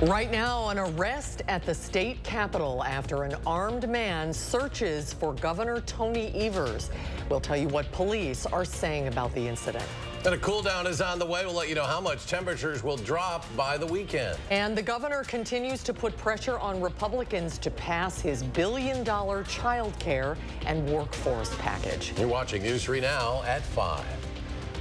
Right now, an arrest at the state capitol after an armed man searches for Governor Tony Evers. We'll tell you what police are saying about the incident. And a cool down is on the way. We'll let you know how much temperatures will drop by the weekend. And the governor continues to put pressure on Republicans to pass his billion-dollar child care and workforce package. You're watching News 3 Now at 5.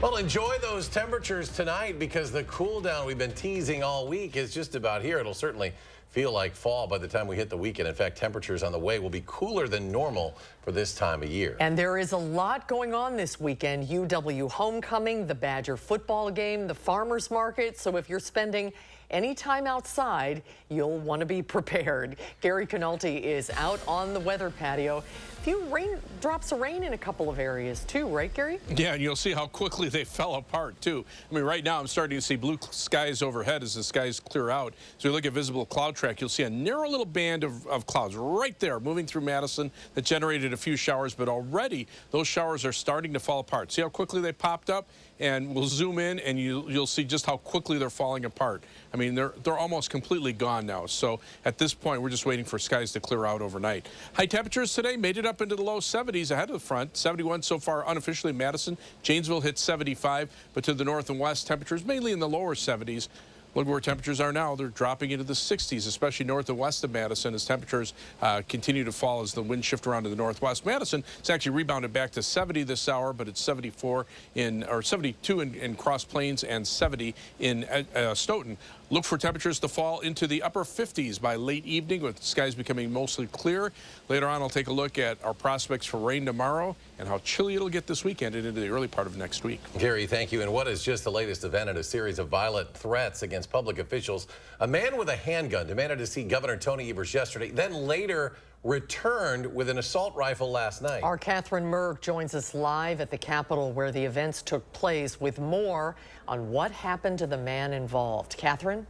Well, enjoy those temperatures tonight because the cool down we've been teasing all week is just about here. It'll certainly feel like fall by the time we hit the weekend. In fact, temperatures on the way will be cooler than normal for this time of year. And there is a lot going on this weekend. UW homecoming, the Badger football game, the farmers market. So if you're spending any time outside, you'll want to be prepared. Gary Canalti is out on the weather patio. A few drops of rain in a couple of areas too, right, Gary? Yeah, and you'll see how quickly they fell apart too. I mean, right now I'm starting to see blue skies overhead as the skies clear out. So you look at visible cloud track, you'll see a narrow little band of clouds right there moving through Madison that generated a few showers, but already those showers are starting to fall apart. See how quickly they popped up? And we'll zoom in and you'll see just how quickly they're falling apart. I mean, they're almost completely gone now. So at this point, we're just waiting for skies to clear out overnight. High temperatures today made it up into the low 70s ahead of the front. 71 so far unofficially in Madison. Janesville hit 75, but to the north and west, temperatures mainly in the lower 70s. Look where temperatures are now. They're dropping into the 60s, especially north and west of Madison as temperatures continue to fall as the winds shift around to the northwest. Madison has actually rebounded back to 70 this hour, but it's 72 in Cross Plains and 70 in Stoughton. Look for temperatures to fall into the upper 50s by late evening with skies becoming mostly clear. Later on, I'll take a look at our prospects for rain tomorrow and how chilly it'll get this weekend and into the early part of next week. Gary, thank you. And what is just the latest event in a series of violent threats against public officials? A man with a handgun demanded to see Governor Tony Evers yesterday, then later returned with an assault rifle last night. Our Catherine Merck joins us live at the Capitol where the events took place with more on what happened to the man involved. Catherine?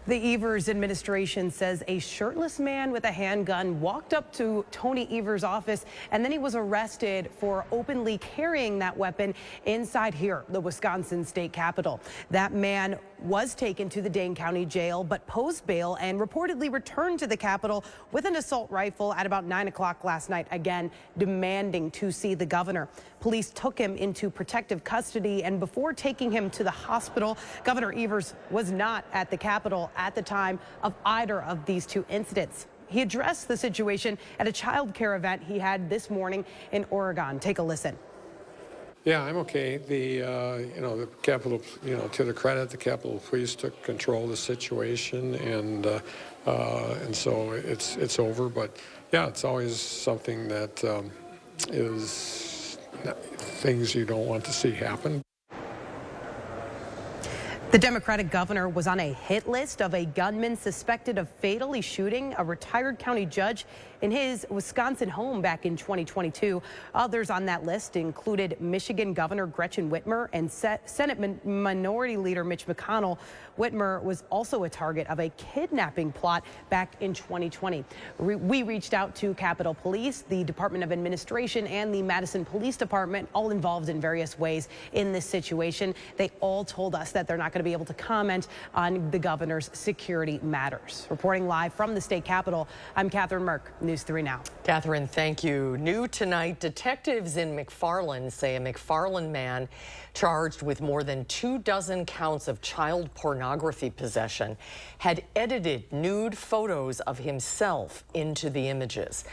The Evers administration says a shirtless man with a handgun walked up to Tony Evers' office and then he was arrested for openly carrying that weapon inside here, the Wisconsin State Capitol. That man was taken to the Dane County Jail but posed bail and reportedly returned to the Capitol with an assault rifle at about 9 o'clock last night, again demanding to see the governor. Police took him into protective custody, and before taking him to the hospital, Governor Evers was not at the Capitol at the time of either of these two incidents. He addressed the situation at a child care event he had this morning in Oregon. Take a listen. Yeah, I'm okay. The Capitol, to the credit, the Capitol Police took control of the situation, and so it's over. But yeah, it's always something that is things you don't want to see happen. The Democratic governor was on a hit list of a gunman suspected of fatally shooting a retired county judge in his Wisconsin home back in 2022. Others on that list included Michigan Governor Gretchen Whitmer and Senate Minority Leader Mitch McConnell. Whitmer was also a target of a kidnapping plot back in 2020. We reached out to Capitol Police, the Department of Administration, and the Madison Police Department, all involved in various ways in this situation. They all told us that they're not going to be able to comment on the governor's security matters. Reporting live from the state capitol, I'm Catherine Merck, News 3 Now. Catherine, thank you. New tonight, detectives in McFarland say a McFarland man charged with more than 24 counts of child pornography possession had edited nude photos of himself into the images.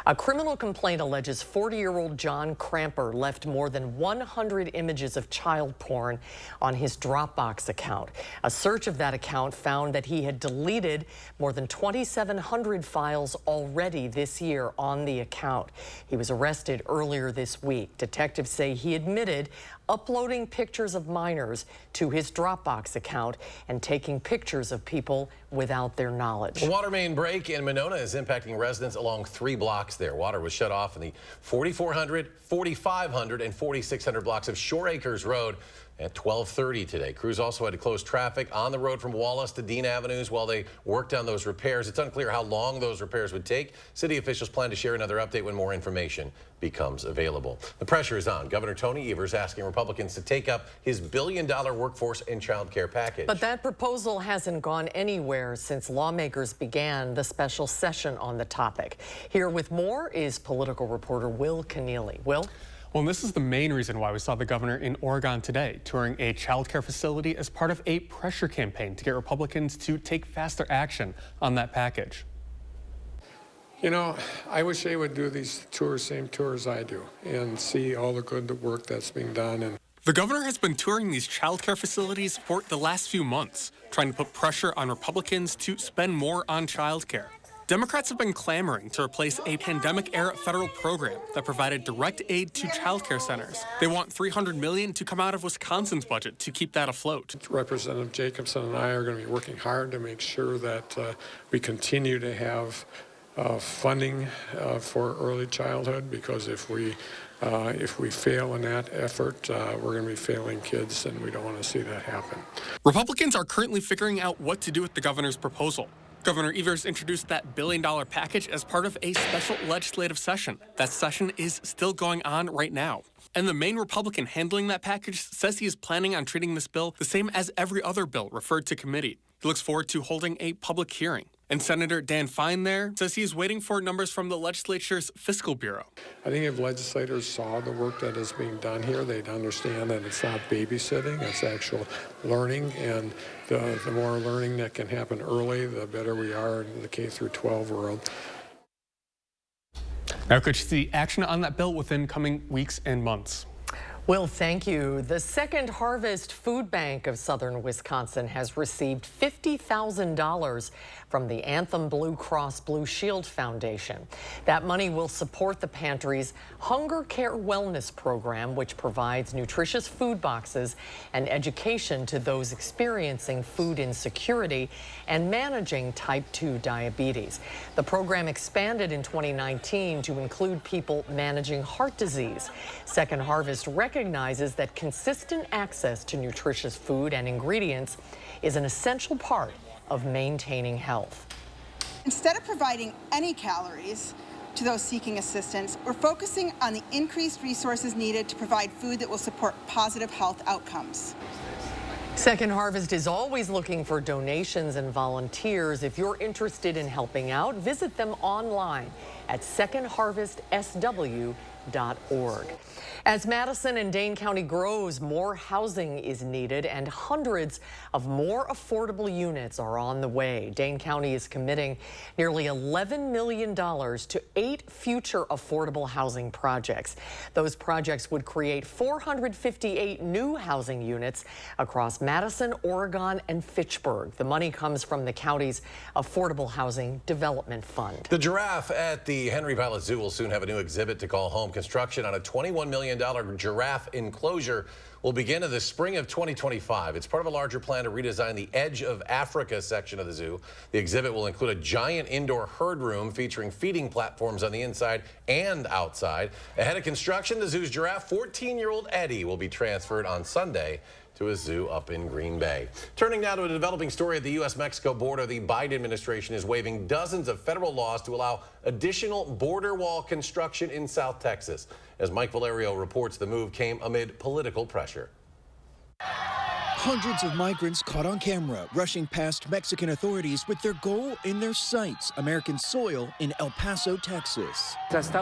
A criminal complaint alleges 40-year-old John Cramper left more than 100 images of child porn on his Dropbox account. A search of that account found that he had deleted more than 2,700 files already this year on the account. He was arrested earlier this week. Detectives say he admitted uploading pictures of minors to his Dropbox account and taking pictures of people without their knowledge. A water main break in Monona is impacting residents along 3 blocks there. Water was shut off in the 4,400, 4,500, and 4,600 blocks of Shore Acres Road. at 12:30 today. Crews also had to close traffic on the road from Wallace to Dean Avenues while they worked on those repairs. It's unclear how long those repairs would take. City officials plan to share another update when more information becomes available. The pressure is on. Governor Tony Evers asking Republicans to take up his billion-dollar workforce and child care package. But that proposal hasn't gone anywhere since lawmakers began the special session on the topic. Here with more is political reporter Will Keneally. Will? Well, this is the main reason why we saw the governor in Oregon today, touring a child care facility as part of a pressure campaign to get Republicans to take faster action on that package. You know, I wish they would do these tours, same tours I do, and see all the good work that's being done. And the governor has been touring these child care facilities for the last few months, trying to put pressure on Republicans to spend more on child care. Democrats have been clamoring to replace a pandemic-era federal program that provided direct aid to child care centers. They want $300 million to come out of Wisconsin's budget to keep that afloat. Representative Jacobson and I are going to be working hard to make sure that we continue to have funding for early childhood, because if we fail in that effort, we're going to be failing kids, and we don't want to see that happen. Republicans are currently figuring out what to do with the governor's proposal. Governor Evers introduced that billion-dollar package as part of a special legislative session. That session is still going on right now. And the main Republican handling that package says he is planning on treating this bill the same as every other bill referred to committee. He looks forward to holding a public hearing. And Senator Dan Fine there says he's waiting for numbers from the legislature's fiscal bureau. I think if legislators saw the work that is being done here, they'd understand that it's not babysitting, it's actual learning. And the more learning that can happen early, the better we are in the K through 12 world. Now, could you see action on that bill within coming weeks and months? Will, thank you. The Second Harvest Food Bank of Southern Wisconsin has received $50,000 from the Anthem Blue Cross Blue Shield Foundation. That money will support the pantry's Hunger Care Wellness program, which provides nutritious food boxes and education to those experiencing food insecurity and managing type 2 diabetes. The program expanded in 2019 to include people managing heart disease. Second Harvest recognizes that consistent access to nutritious food and ingredients is an essential part of maintaining health. Instead of providing any calories to those seeking assistance, we're focusing on the increased resources needed to provide food that will support positive health outcomes. Second Harvest is always looking for donations and volunteers. If you're interested in helping out, visit them online at secondharvestsw.org. As Madison and Dane County grows, more housing is needed and hundreds of more affordable units are on the way. Dane County is committing nearly $11 million to 8 future affordable housing projects. Those projects would create 458 new housing units across Madison, Oregon, and Fitchburg. The money comes from the county's Affordable Housing Development Fund. The giraffe at the Henry Pilot Zoo will soon have a new exhibit to call home. Construction on a $21 million giraffe enclosure will begin in the spring of 2025. It's part of a larger plan to redesign the Edge of Africa section of the zoo. The exhibit will include a giant indoor herd room featuring feeding platforms on the inside and outside. Ahead of construction, the zoo's giraffe, 14-year-old Eddie, will be transferred on Sunday to a zoo up in Green Bay. Turning now to a developing story at the U.S.-Mexico border, the Biden administration is waiving dozens of federal laws to allow additional border wall construction in South Texas. As Mike Valerio reports, the move came amid political pressure. Hundreds of migrants caught on camera rushing past Mexican authorities with their goal in their sights, American soil in El Paso, Texas. As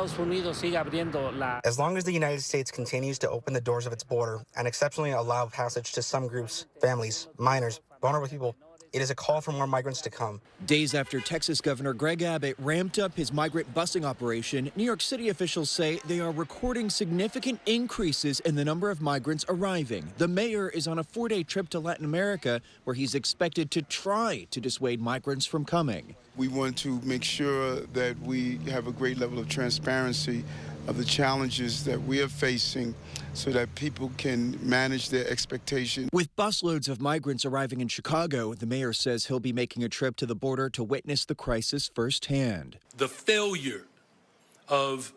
long as the United States continues to open the doors of its border and exceptionally allow passage to some groups, families, minors, vulnerable people, it is a call for more migrants to come. Days after Texas Governor Greg Abbott ramped up his migrant busing operation, New York City officials say they are recording significant increases in the number of migrants arriving. The mayor is on a 4-day trip to Latin America, where he's expected to try to dissuade migrants from coming. We want to make sure that we have a great level of transparency of the challenges that we are facing so that people can manage their expectations. With busloads of migrants arriving in Chicago, the mayor says he'll be making a trip to the border to witness the crisis firsthand. The failure of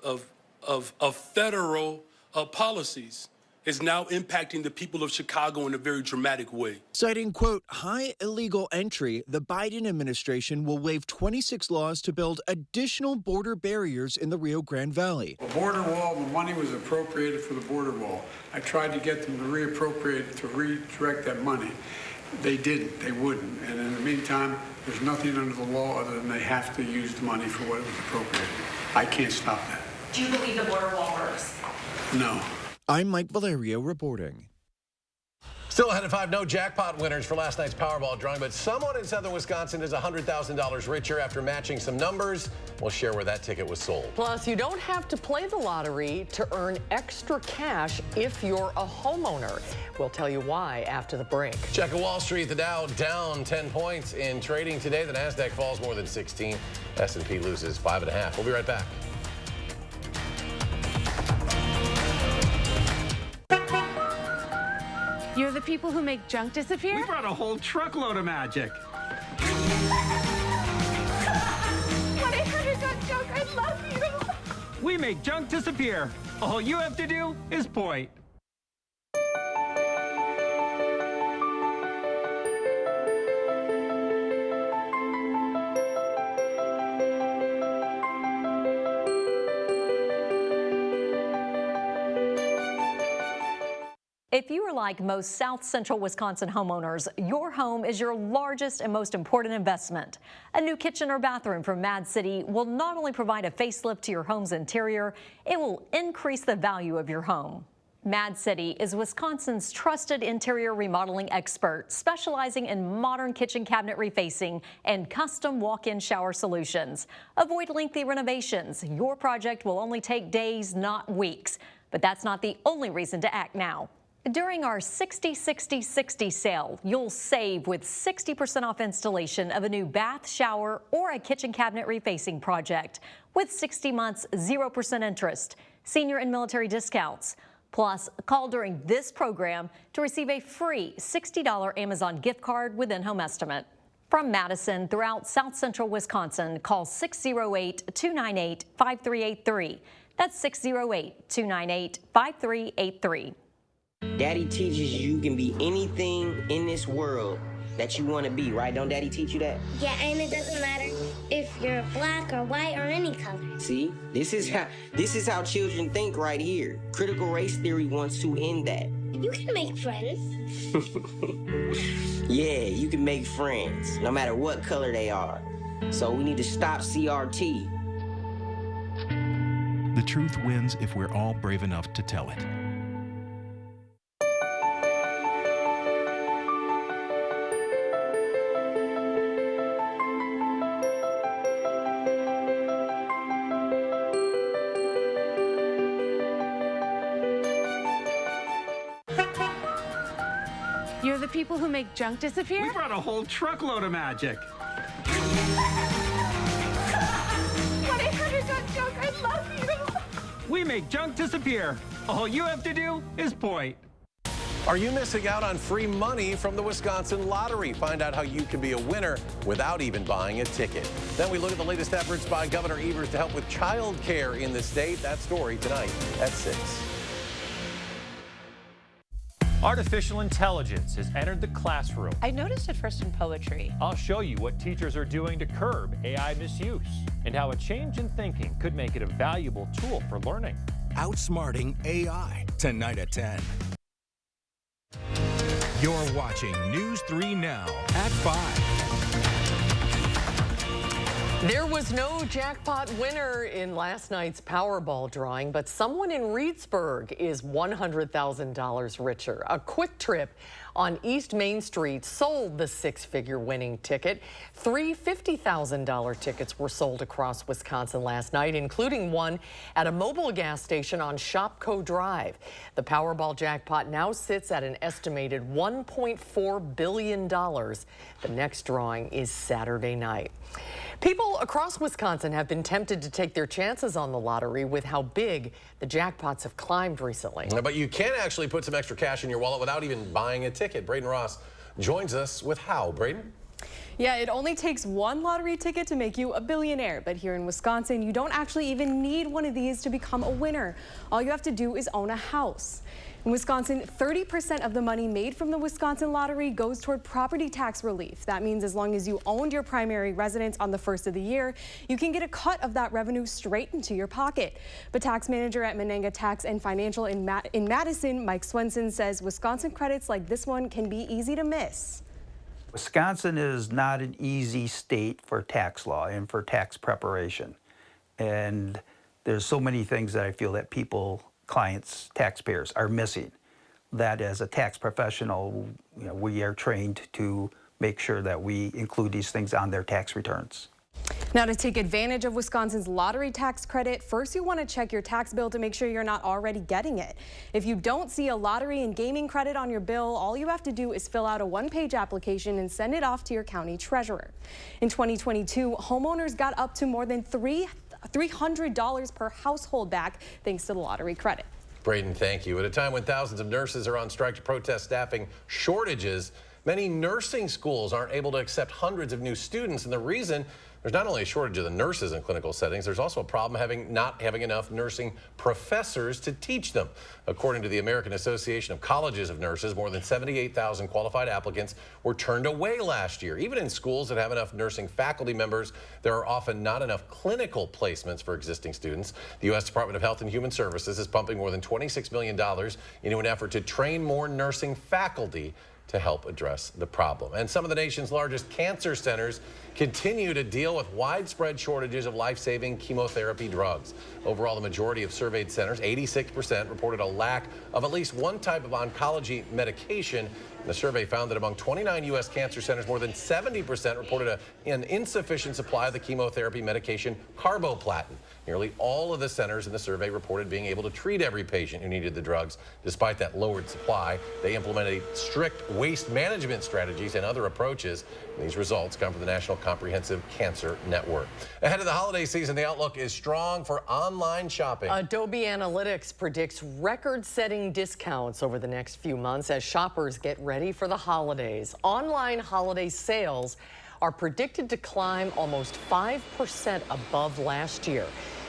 federal policies is now impacting the people of Chicago in a very dramatic way. Citing, quote, high illegal entry, the Biden administration will waive 26 laws to build additional border barriers in the Rio Grande Valley. The border wall, the money was appropriated for the border wall. I tried to get them to reappropriate, to redirect that money. They didn't, they wouldn't. And in the meantime, there's nothing under the law other than they have to use the money for what it was appropriated. I can't stop that. Do you believe the border wall works? No. I'm Mike Valerio reporting. Still ahead at 5, no jackpot winners for last night's Powerball drawing, but someone in southern Wisconsin is $100,000 richer after matching some numbers. We'll share where that ticket was sold. Plus, you don't have to play the lottery to earn extra cash if you're a homeowner. We'll tell you why after the break. Check Wall Street, the Dow down 10 points in trading today. The NASDAQ falls more than 16. S&P loses 5.5. We'll be right back. You're the people who make junk disappear? We brought a whole truckload of magic. 1-800-JUNK, I love you. We make junk disappear. All you have to do is point. If you are like most South Central Wisconsin homeowners, your home is your largest and most important investment. A new kitchen or bathroom from Mad City will not only provide a facelift to your home's interior, it will increase the value of your home. Mad City is Wisconsin's trusted interior remodeling expert, specializing in modern kitchen cabinet refacing and custom walk-in shower solutions. Avoid lengthy renovations. Your project will only take days, not weeks. But that's not the only reason to act now. During our 60-60-60 sale, you'll save with 60% off installation of a new bath, shower, or a kitchen cabinet refacing project with 60 months, 0% interest, senior and military discounts. Plus, call during this program to receive a free $60 Amazon gift card with in-home estimate. From Madison throughout South Central Wisconsin, call 608-298-5383. That's 608-298-5383. Daddy teaches you can be anything in this world that you want to be, right? Don't Daddy teach you that? Yeah, and it doesn't matter if you're black or white or any color. See, this is how children think right here. Critical race theory wants to end that. You can make friends. Yeah, you can make friends, no matter what color they are. So we need to stop CRT. The truth wins if we're all brave enough to tell it. You're the people who make junk disappear? We brought a whole truckload of magic. 1-800-JUNK, I love you. We make junk disappear. All you have to do is point. Are you missing out on free money from the Wisconsin Lottery? Find out how you can be a winner without even buying a ticket. Then we look at the latest efforts by Governor Evers to help with child care in the state. That story tonight at 6. Artificial intelligence has entered the classroom. I noticed it first in poetry. I'll show you what teachers are doing to curb AI misuse and how a change in thinking could make it a valuable tool for learning. Outsmarting AI, tonight at 10. You're watching News 3 Now at 5. There was no jackpot winner in last night's Powerball drawing, but someone in Reedsburg is $100,000 richer. A Quick Trip on East Main Street sold the six-figure winning ticket. 3 $50,000 tickets were sold across Wisconsin last night, including one at a mobile gas station on Shopko Drive. The Powerball jackpot now sits at an estimated $1.4 billion. The next drawing is Saturday night. People across Wisconsin have been tempted to take their chances on the lottery with how big the jackpots have climbed recently. But you can actually put some extra cash in your wallet without even buying a ticket. Braden Ross joins us with how. Braden? Yeah, it only takes one lottery ticket to make you a billionaire. But here in Wisconsin, you don't actually even need one of these to become a winner. All you have to do is own a house. In Wisconsin, 30% of the money made from the Wisconsin lottery goes toward property tax relief. That means as long as you owned your primary residence on the first of the year, you can get a cut of that revenue straight into your pocket. But tax manager at Menenga Tax and Financial in Madison, Mike Swenson, says Wisconsin credits like this one can be easy to miss. Wisconsin is not an easy state for tax law and for tax preparation. And there's so many things that I feel that people, clients, taxpayers are missing. That as a tax professional, we are trained to make sure that we include these things on their tax returns. Now, to take advantage of Wisconsin's lottery tax credit, first you want to check your tax bill to make sure you're not already getting it. If you don't see a lottery and gaming credit on your bill, all you have to do is fill out a one-page application and send it off to your county treasurer. In 2022, homeowners got up to more than $300 per household back thanks to the lottery credit. Braden, thank you. At a time when thousands of nurses are on strike to protest staffing shortages, many nursing schools aren't able to accept hundreds of new students, and the reason there's not only a shortage of the nurses in clinical settings, there's also a problem not having enough nursing professors to teach them. According to the American Association of Colleges of Nurses, more than 78,000 qualified applicants were turned away last year. Even in schools that have enough nursing faculty members, there are often not enough clinical placements for existing students. The U.S. Department of Health and Human Services is pumping more than $26 million into an effort to train more nursing faculty to help address the problem. And some of the nation's largest cancer centers continue to deal with widespread shortages of life-saving chemotherapy drugs. Overall, the majority of surveyed centers, 86%, reported a lack of at least one type of oncology medication. The survey found that among 29 U.S. cancer centers, more than 70% reported an insufficient supply of the chemotherapy medication carboplatin. Nearly all of the centers in the survey reported being able to treat every patient who needed the drugs. Despite that lowered supply, they implemented strict waste management strategies and other approaches. These results come from the National Comprehensive Cancer Network. Ahead of the holiday season, the outlook is strong for online shopping. Adobe Analytics predicts record-setting discounts over the next few months as shoppers get ready for the holidays. Online holiday sales are predicted to climb almost 5% above last year.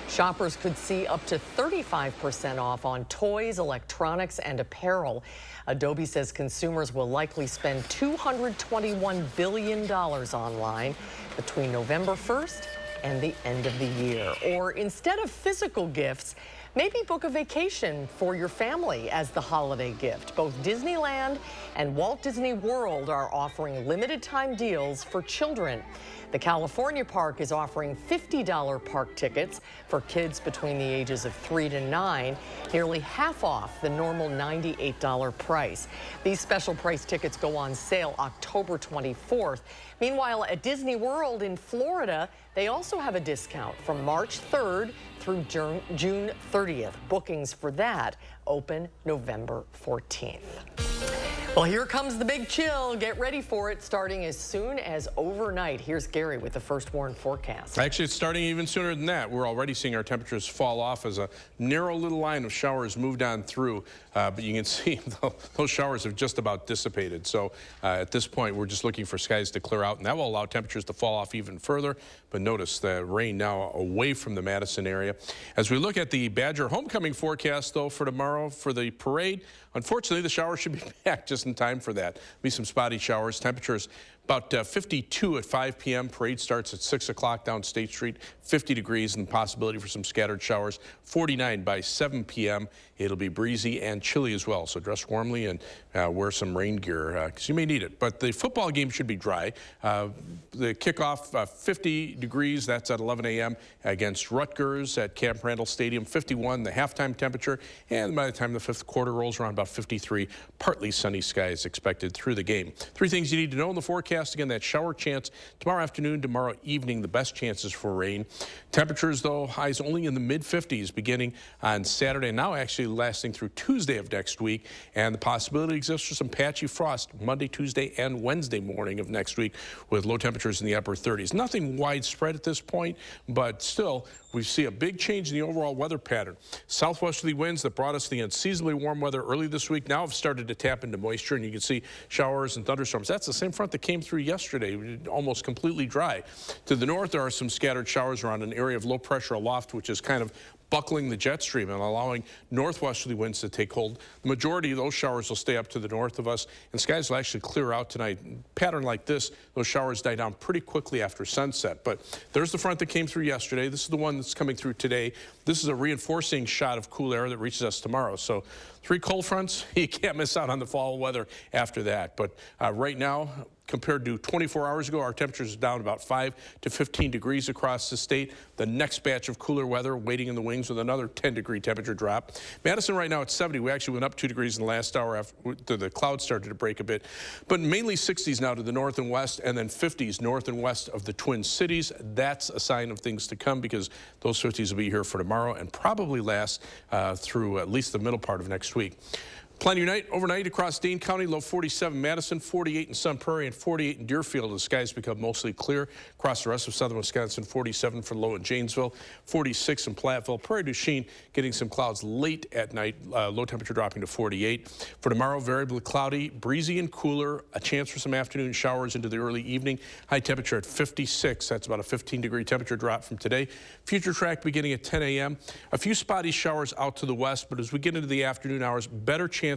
Shoppers could see up to 35% off on toys, electronics, and apparel. Adobe says consumers will likely spend $221 billion online between November 1st and the end of the year. Or instead of physical gifts, maybe book a vacation for your family as the holiday gift. Both Disneyland and Walt Disney World are offering limited time deals for children. The California park is offering $50 park tickets for kids between the ages of 3 to 9, nearly half off the normal $98 price. These special price tickets go on sale October 24th. Meanwhile, at Disney World in Florida, they also have a discount from March 3rd through June 30th. Bookings for that open November 14th. Well, here comes the big chill. Get ready for it, starting as soon as overnight. Here's Gary with the first warn forecast. Actually, it's starting even sooner than that. We're already seeing our temperatures fall off as a narrow little line of showers moved on through. But you can see those showers have just about dissipated. So at this point, we're just looking for skies to clear out, and that will allow temperatures to fall off even further. But notice the rain now away from the Madison area. As we look at the Badger homecoming forecast, though, for tomorrow for the parade, unfortunately, the showers should be back just in time for that. Be some spotty showers. Temperatures about 52 at 5 p.m. Parade starts at 6 o'clock down State Street. 50 degrees and possibility for some scattered showers. 49 by 7 p.m. It'll be breezy and chilly as well. So dress warmly and wear some rain gear because you may need it. But the football game should be dry. The kickoff 50 degrees. That's at 11 a.m. against Rutgers at Camp Randall Stadium. 51 the halftime temperature. And by the time the fifth quarter rolls around, about 53. Partly sunny skies expected through the game. Three things you need to know in the forecast. Again, that shower chance tomorrow afternoon, tomorrow evening, the best chances for rain. Temperatures, though, highs only in the mid-50s beginning on Saturday, now actually lasting through Tuesday of next week. And the possibility exists for some patchy frost Monday, Tuesday, and Wednesday morning of next week with low temperatures in the upper 30s. Nothing widespread at this point, but still, we see a big change in the overall weather pattern. Southwesterly winds that brought us the unseasonably warm weather early this week now have started to tap into moisture, and you can see showers and thunderstorms. That's the same front that came through yesterday, almost completely dry. To the north, there are some scattered showers around an area of low pressure aloft, which is kind of buckling the jet stream and allowing northwesterly winds to take hold. The majority of those showers will stay up to the north of us, and skies will actually clear out tonight. Pattern like this, those showers die down pretty quickly after sunset. But there's the front that came through yesterday. This is the one that's coming through today. This is a reinforcing shot of cool air that reaches us tomorrow. So 3 cold fronts, you can't miss out on the fall weather after that. But right now, compared to 24 hours ago, our temperatures are down about 5 to 15 degrees across the state. The next batch of cooler weather waiting in the wings with another 10-degree temperature drop. Madison right now at 70. We actually went up 2 degrees in the last hour after the clouds started to break a bit. But mainly 60s now to the north and west, and then 50s north and west of the Twin Cities. That's a sign of things to come because those 50s will be here for tomorrow and probably last through at least the middle part of next week. Plenty overnight across Dane County, low 47 Madison, 48 in Sun Prairie, and 48 in Deerfield. The skies become mostly clear. Across the rest of southern Wisconsin, 47 for low in Janesville, 46 in Platteville. Prairie du Chien getting some clouds late at night, low temperature dropping to 48. For tomorrow, variably cloudy, breezy and cooler, a chance for some afternoon showers into the early evening. High temperature at 56. That's about a 15-degree temperature drop from today. Future track beginning at 10 a.m. A few spotty showers out to the west, but as we get into the afternoon hours, better chances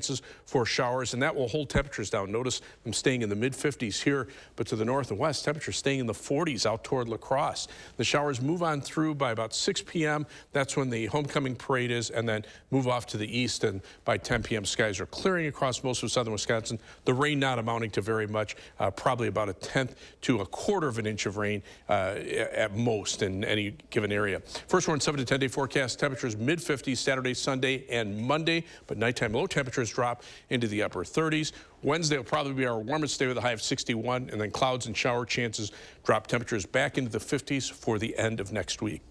for showers, and that will hold temperatures down. Notice them staying in the mid-50s here, but to the north and west, temperatures staying in the 40s out toward La Crosse. The showers move on through by about 6 p.m. That's when the homecoming parade is, and then move off to the east, and by 10 p.m. skies are clearing across most of southern Wisconsin. The rain not amounting to very much, probably about 1/10 to 1/4 of an inch of rain at most in any given area. First one, 7 to 10-day forecast. Temperatures mid-50s Saturday, Sunday, and Monday, but nighttime low temperatures drop into the upper 30s. Wednesday will probably be our warmest day with a high of 61, and then clouds and shower chances drop temperatures back into the 50s for the end of next week.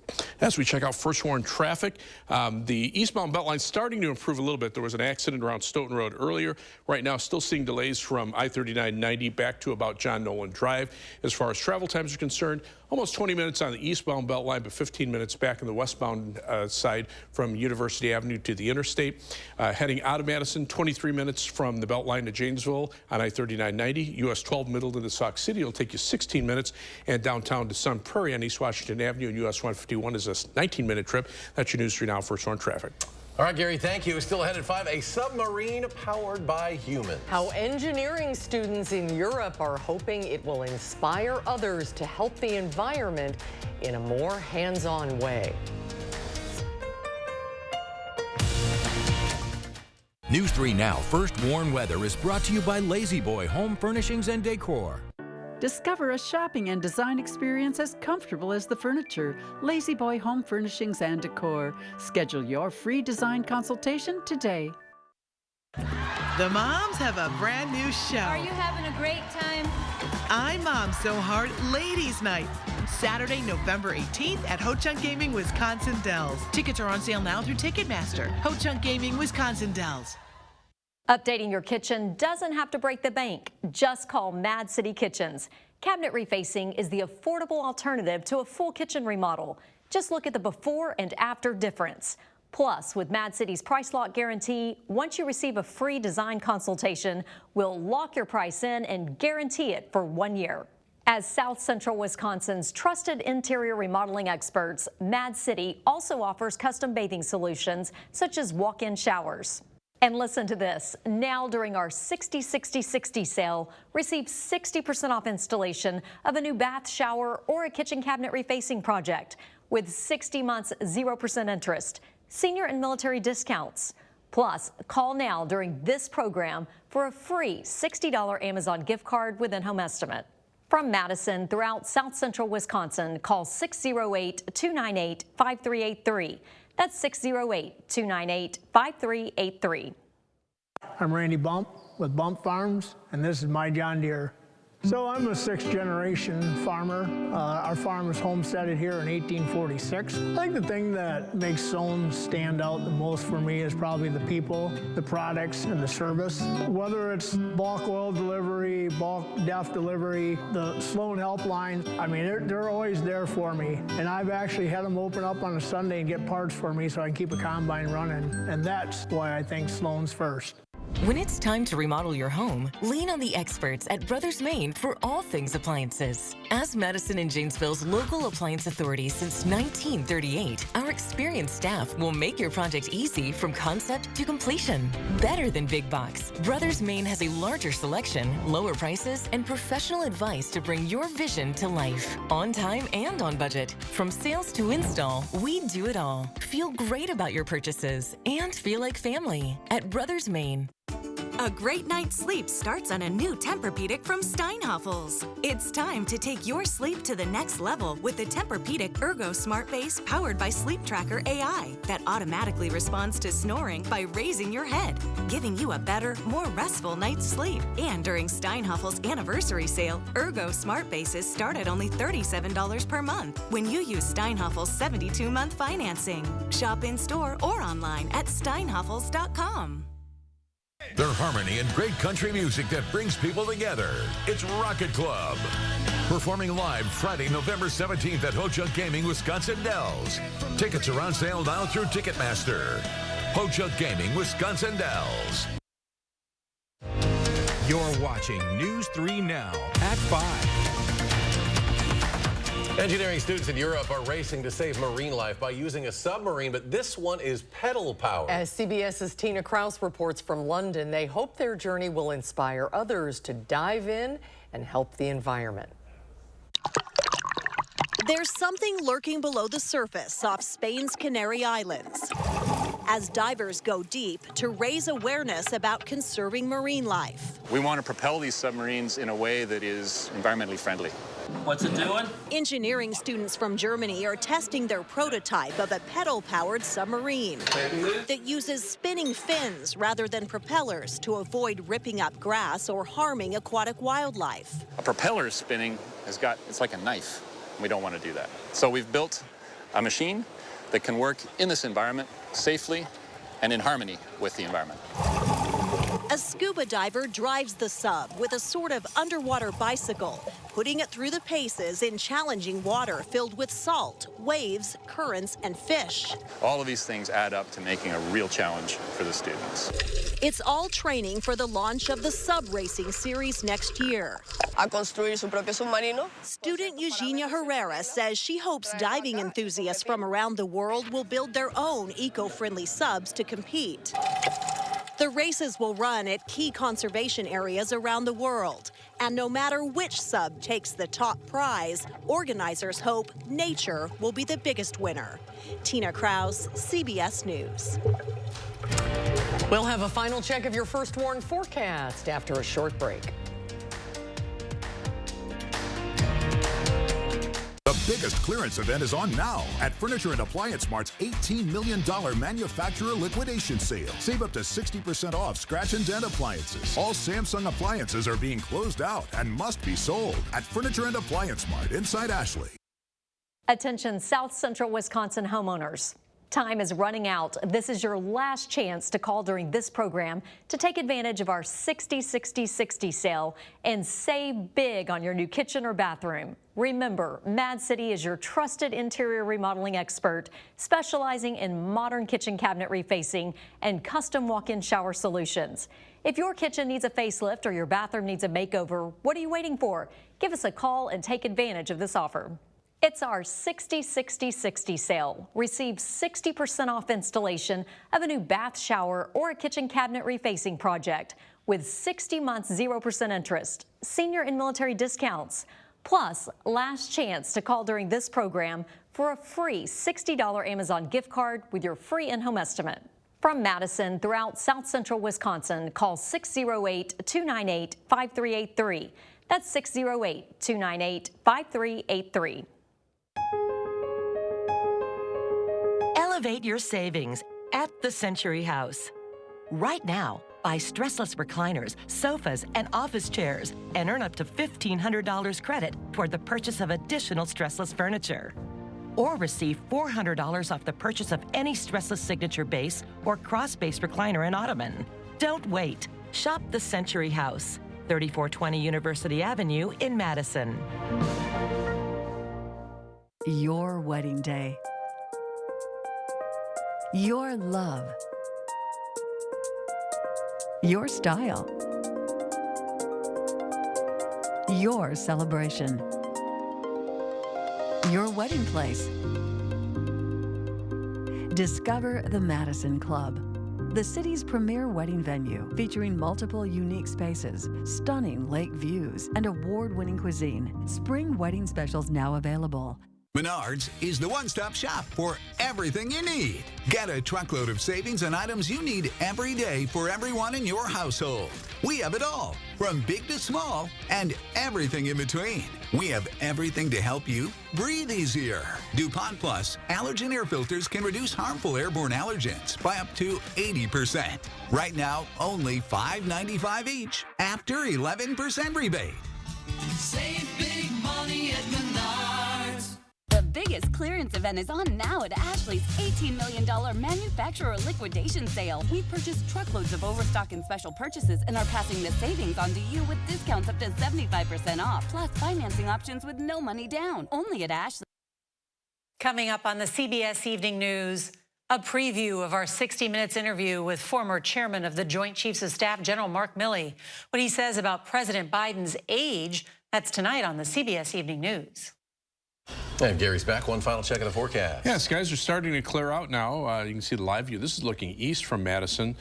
As we check out first warn traffic, the eastbound Beltline starting to improve a little bit. There was an accident around Stoughton Road earlier. Right now, still seeing delays from I-39-90 back to about John Nolan Drive. As far as travel times are concerned, almost 20 minutes on the eastbound Beltline, but 15 minutes back on the westbound side from University Avenue to the interstate. Heading out of Madison, 23 minutes from the Beltline to Janesville on I-39-90. US 12 middle to the Sauk City will take you 16 minutes, and downtown to Sun Prairie on East Washington Avenue and US 151 is a 19-minute trip. That's your News 3 Now first warn traffic. All right, Gary, thank you. Still ahead at 5, a submarine powered by humans. How engineering students in Europe are hoping it will inspire others to help the environment in a more hands-on way. News 3 Now First Warn Weather is brought to you by Lazy Boy Home Furnishings and Decor. Discover a shopping and design experience as comfortable as the furniture. Lazy Boy Home Furnishings and Decor. Schedule your free design consultation today. The moms have a brand new show. Are you having a great time? I'm Mom So Hard Ladies Night. Saturday, November 18th at Ho Chunk Gaming, Wisconsin Dells. Tickets are on sale now through Ticketmaster. Ho Chunk Gaming, Wisconsin Dells. Updating your kitchen doesn't have to break the bank. Just call Mad City Kitchens. Cabinet refacing is the affordable alternative to a full kitchen remodel. Just look at the before and after difference. Plus, with Mad City's price lock guarantee, once you receive a free design consultation, we'll lock your price in and guarantee it for 1 year. As South Central Wisconsin's trusted interior remodeling experts, Mad City also offers custom bathing solutions such as walk-in showers. And listen to this. Now during our 60-60-60 sale, receive 60% off installation of a new bath, shower, or a kitchen cabinet refacing project with 60 months 0% interest, senior and military discounts. Plus, call now during this program for a free $60 Amazon gift card with in-home estimate. From Madison throughout South Central Wisconsin, call 608-298-5383. That's 608-298-5383. I'm Randy Bump with Bump Farms, and this is my John Deere. So I'm a 6th generation farmer. Our farm was homesteaded here in 1846. I think the thing that makes Sohn stand out the most for me is probably the people, the products, and the service. Whether it's bulk oil delivery, bulk DEF delivery, the Sloan helpline, I mean, they're always there for me. And I've actually had them open up on a Sunday and get parts for me so I can keep a combine running. And that's why I think Sloan's first. When it's time to remodel your home, lean on the experts at Brothers Maine for all things appliances. As Madison and Janesville's local appliance authority since 1938, our experienced staff will make your project easy from concept to completion. Better than big box, Brothers Maine has a larger selection, lower prices, and professional advice to bring your vision to life. On time and on budget. From sales to install, we do it all. Feel great about your purchases and feel like family at Brothers Maine. A great night's sleep starts on a new Tempur-Pedic from Steinhoffels. It's time to take your sleep to the next level with the Tempur-Pedic Ergo Smart Base powered by Sleep Tracker AI that automatically responds to snoring by raising your head, giving you a better, more restful night's sleep. And during Steinhoffels' anniversary sale, Ergo Smart Bases start at only $37 per month when you use Steinhoffels' 72-month financing. Shop in-store or online at steinhoffels.com. Their harmony and great country music that brings people together. It's Rocket Club. Performing live Friday, November 17th at Ho-Chunk Gaming, Wisconsin Dells. Tickets are on sale now through Ticketmaster. Ho-Chunk Gaming, Wisconsin Dells. You're watching News 3 Now at 5. Engineering students in Europe are racing to save marine life by using a submarine, but this one is pedal powered. As CBS's Tina Kraus reports from London, they hope their journey will inspire others to dive in and help the environment. There's something lurking below the surface off Spain's Canary Islands as divers go deep to raise awareness about conserving marine life. We want to propel these submarines in a way that is environmentally friendly. What's it doing? Engineering students from Germany are testing their prototype of a pedal-powered submarine that uses spinning fins rather than propellers to avoid ripping up grass or harming aquatic wildlife. A propeller spinning it's like a knife. We don't want to do that. So we've built a machine that can work in this environment safely and in harmony with the environment. A scuba diver drives the sub with a sort of underwater bicycle, putting it through the paces in challenging water filled with salt, waves, currents, and fish. All of these things add up to making a real challenge for the students. It's all training for the launch of the sub racing series next year. A construir su propio submarino. Student Eugenia Herrera says she hopes diving enthusiasts from around the world will build their own eco-friendly subs to compete. The races will run at key conservation areas around the world. And no matter which sub takes the top prize, organizers hope nature will be the biggest winner. Tina Kraus, CBS News. We'll have a final check of your first warn forecast after a short break. The biggest clearance event is on now at Furniture and Appliance Mart's $18 million manufacturer liquidation sale. Save up to 60% off scratch and dent appliances. All Samsung appliances are being closed out and must be sold at Furniture and Appliance Mart inside Ashley. Attention South Central Wisconsin homeowners. Time is running out. This is your last chance to call during this program to take advantage of our 60-60-60 sale and save big on your new kitchen or bathroom. Remember, Mad City is your trusted interior remodeling expert, specializing in modern kitchen cabinet refacing and custom walk-in shower solutions. If your kitchen needs a facelift or your bathroom needs a makeover, what are you waiting for? Give us a call and take advantage of this offer. It's our 60-60-60 sale. Receive 60% off installation of a new bath, shower, or a kitchen cabinet refacing project with 60 months 0% interest, senior and military discounts. Plus, last chance to call during this program for a free $60 Amazon gift card with your free in-home estimate. From Madison throughout South Central Wisconsin, call 608-298-5383. That's 608-298-5383. Elevate your savings at the Century House. Right now, buy stressless recliners, sofas, and office chairs and earn up to $1,500 credit toward the purchase of additional stressless furniture. Or receive $400 off the purchase of any stressless signature base or cross-base recliner and ottoman. Don't wait. Shop the Century House, 3420 University Avenue in Madison. Your wedding day. Your love. your style, your celebration, your wedding place. Discover the Madison Club, the city's premier wedding venue, featuring multiple unique spaces, stunning lake views, and award-winning cuisine. Spring wedding specials now available. Menards is the one-stop shop for everything you need. Get a truckload of savings on items you need every day for everyone in your household. We have it all, from big to small and everything in between. We have everything to help you breathe easier. DuPont Plus allergen air filters can reduce harmful airborne allergens by up to 80%. Right now, only $5.95 each after 11% rebate. Save big money at Menards. The biggest clearance event is on now at Ashley's $18 million manufacturer liquidation sale. We've purchased truckloads of overstock and special purchases and are passing the savings on to you with discounts up to 75% off, plus financing options with no money down. Only at Ashley. Coming up on the CBS Evening News, a preview of our 60 Minutes interview with former chairman of the Joint Chiefs of Staff, General Mark Milley. What he says about President Biden's age, that's tonight on the CBS Evening News. And Gary's back. One final check of the forecast. Yeah, skies are starting to clear out now. You can see the live view. This is looking east from Madison,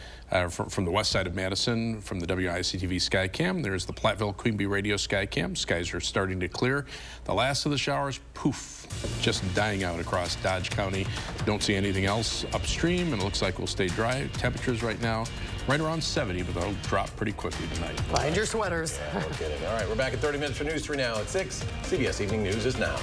from the west side of Madison, from the WISC-TV Skycam. There's the Platteville Queen Bee Radio Skycam. Skies are starting to clear. The last of the showers, poof, just dying out across Dodge County. Don't see anything else upstream, and it looks like we'll stay dry. Temperatures right now, right around 70, but they'll drop pretty quickly tonight. Find your sweaters. Yeah, no kidding. All right, we're back in 30 minutes for News 3 now at 6. CBS Evening News is now.